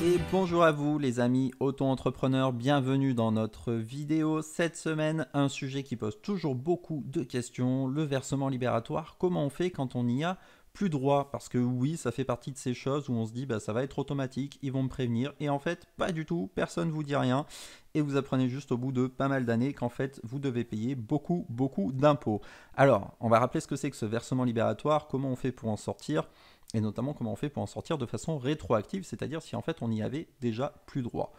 Et bonjour à vous les amis auto-entrepreneurs, bienvenue dans notre vidéo. Cette semaine, un sujet qui pose toujours beaucoup de questions, le versement libératoire. Comment on fait quand on n'y a plus droit? Parce que oui, ça fait partie de ces choses où on se dit bah, ça va être automatique, ils vont me prévenir. Et en fait, pas du tout, personne ne vous dit rien. Et vous apprenez juste au bout de pas mal d'années qu'en fait, vous devez payer beaucoup d'impôts. Alors, on va rappeler ce que c'est que ce versement libératoire, comment on fait pour en sortir et notamment comment on fait pour en sortir de façon rétroactive, c'est-à-dire si en fait on n'y avait déjà plus droit.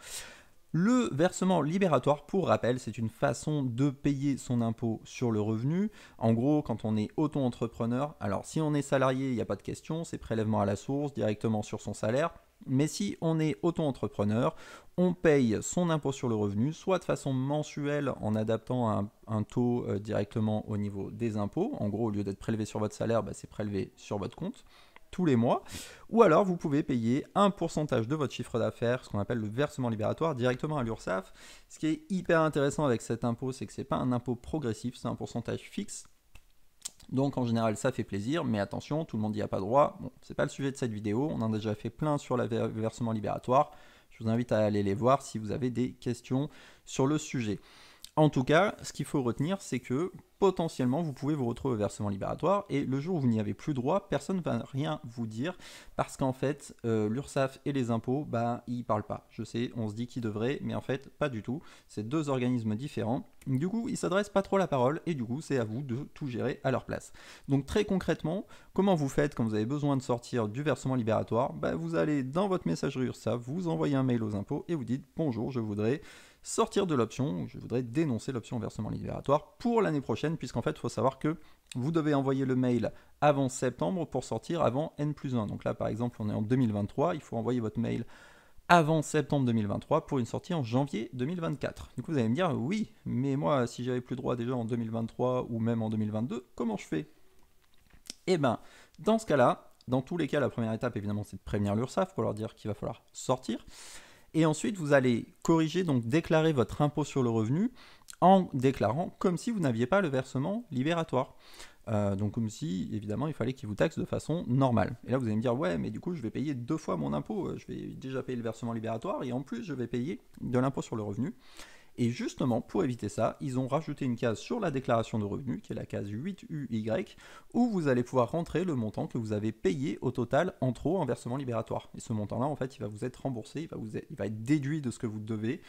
Le versement libératoire, pour rappel, c'est une façon de payer son impôt sur le revenu. En gros, quand on est auto-entrepreneur, alors si on est salarié, il n'y a pas de question, c'est prélèvement à la source directement sur son salaire. Mais si on est auto-entrepreneur, on paye son impôt sur le revenu, soit de façon mensuelle en adaptant un taux directement au niveau des impôts. En gros, au lieu d'être prélevé sur votre salaire, bah, c'est prélevé sur votre compte tous les mois, ou alors vous pouvez payer un pourcentage de votre chiffre d'affaires, ce qu'on appelle le versement libératoire, directement à l'URSSAF. Ce qui est hyper intéressant avec cet impôt, c'est que ce n'est pas un impôt progressif, c'est un pourcentage fixe. Donc en général ça fait plaisir, mais attention, tout le monde n'y a pas droit. Bon, c'est pas le sujet de cette vidéo, on en a déjà fait plein sur le versement libératoire. Je vous invite à aller les voir si vous avez des questions sur le sujet. En tout cas, ce qu'il faut retenir, c'est que potentiellement, vous pouvez vous retrouver au versement libératoire et le jour où vous n'y avez plus droit, personne ne va rien vous dire parce qu'en fait, l'URSSAF et les impôts, bah, ils ne parlent pas. Je sais, on se dit qu'ils devraient, mais en fait, pas du tout. C'est deux organismes différents. Du coup, ils ne s'adressent pas trop la parole et du coup, c'est à vous de tout gérer à leur place. Donc très concrètement, comment vous faites quand vous avez besoin de sortir du versement libératoire? Bah, vous allez dans votre messagerie URSSAF, vous envoyez un mail aux impôts et vous dites « Bonjour, je voudrais sortir de l'option, je voudrais dénoncer l'option versement libératoire pour l'année prochaine, puisqu'en fait, il faut savoir que vous devez envoyer le mail avant septembre pour sortir avant N+1. Donc là, par exemple, on est en 2023, il faut envoyer votre mail avant septembre 2023 pour une sortie en janvier 2024. Du coup, vous allez me dire, oui, mais moi, si j'avais plus droit déjà en 2023 ou même en 2022, comment je fais? Eh bien, dans ce cas-là, dans tous les cas, la première étape, évidemment, c'est de prévenir l'URSSAF pour leur dire qu'il va falloir sortir. Et ensuite, vous allez corriger, donc déclarer votre impôt sur le revenu en déclarant comme si vous n'aviez pas le versement libératoire. Donc comme si, évidemment, il fallait qu'il vous taxe de façon normale. Et là, vous allez me dire, ouais, mais du coup, je vais payer 2 fois mon impôt. Je vais déjà payer le versement libératoire et en plus, je vais payer de l'impôt sur le revenu. Et justement, pour éviter ça, ils ont rajouté une case sur la déclaration de revenus, qui est la case 8UY, où vous allez pouvoir rentrer le montant que vous avez payé au total en trop en versement libératoire. Et ce montant-là, en fait, il va vous être remboursé, il va être déduit de ce que vous devez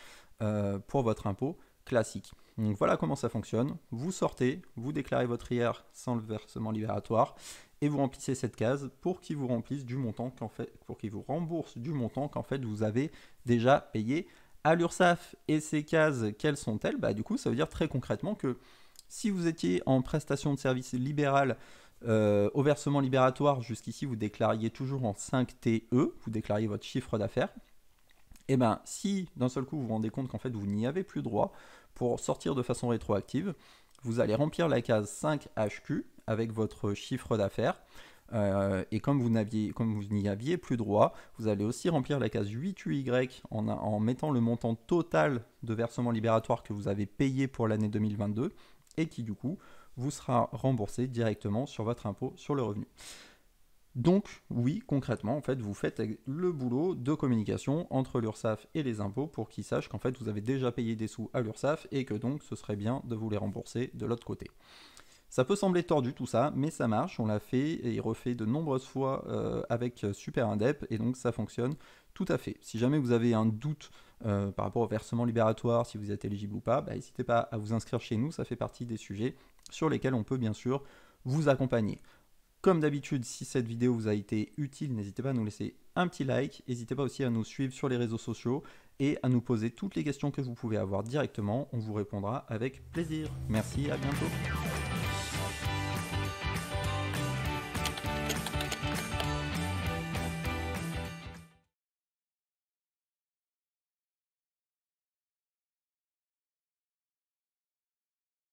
pour votre impôt classique. Donc voilà comment ça fonctionne. Vous sortez, vous déclarez votre IR sans le versement libératoire, et vous remplissez cette case pour qu'il vous remplisse du montant qu'en fait, pour qu'il vous rembourse du montant qu'en fait vous avez déjà payé à l'URSSAF. Et ces cases, quelles sont-elles? Bah, du coup, ça veut dire très concrètement que si vous étiez en prestation de service libérale au versement libératoire, jusqu'ici, vous déclariez toujours en 5TE, vous déclariez votre chiffre d'affaires. Et bien, si d'un seul coup vous vous rendez compte qu'en fait vous n'y avez plus droit, pour sortir de façon rétroactive, vous allez remplir la case 5HQ avec votre chiffre d'affaires. Et comme vous n'y aviez plus droit, vous allez aussi remplir la case 8UY en mettant le montant total de versement libératoire que vous avez payé pour l'année 2022 et qui du coup vous sera remboursé directement sur votre impôt sur le revenu. Donc oui, concrètement, en fait, vous faites le boulot de communication entre l'URSSAF et les impôts pour qu'ils sachent qu'en fait vous avez déjà payé des sous à l'URSSAF et que donc ce serait bien de vous les rembourser de l'autre côté. Ça peut sembler tordu tout ça, mais ça marche, on l'a fait et refait de nombreuses fois avec Super Indep et donc ça fonctionne tout à fait. Si jamais vous avez un doute par rapport au versement libératoire, si vous êtes éligible ou pas, bah, n'hésitez pas à vous inscrire chez nous, ça fait partie des sujets sur lesquels on peut bien sûr vous accompagner. Comme d'habitude, si cette vidéo vous a été utile, n'hésitez pas à nous laisser un petit like, n'hésitez pas aussi à nous suivre sur les réseaux sociaux et à nous poser toutes les questions que vous pouvez avoir directement, on vous répondra avec plaisir. Merci, à bientôt.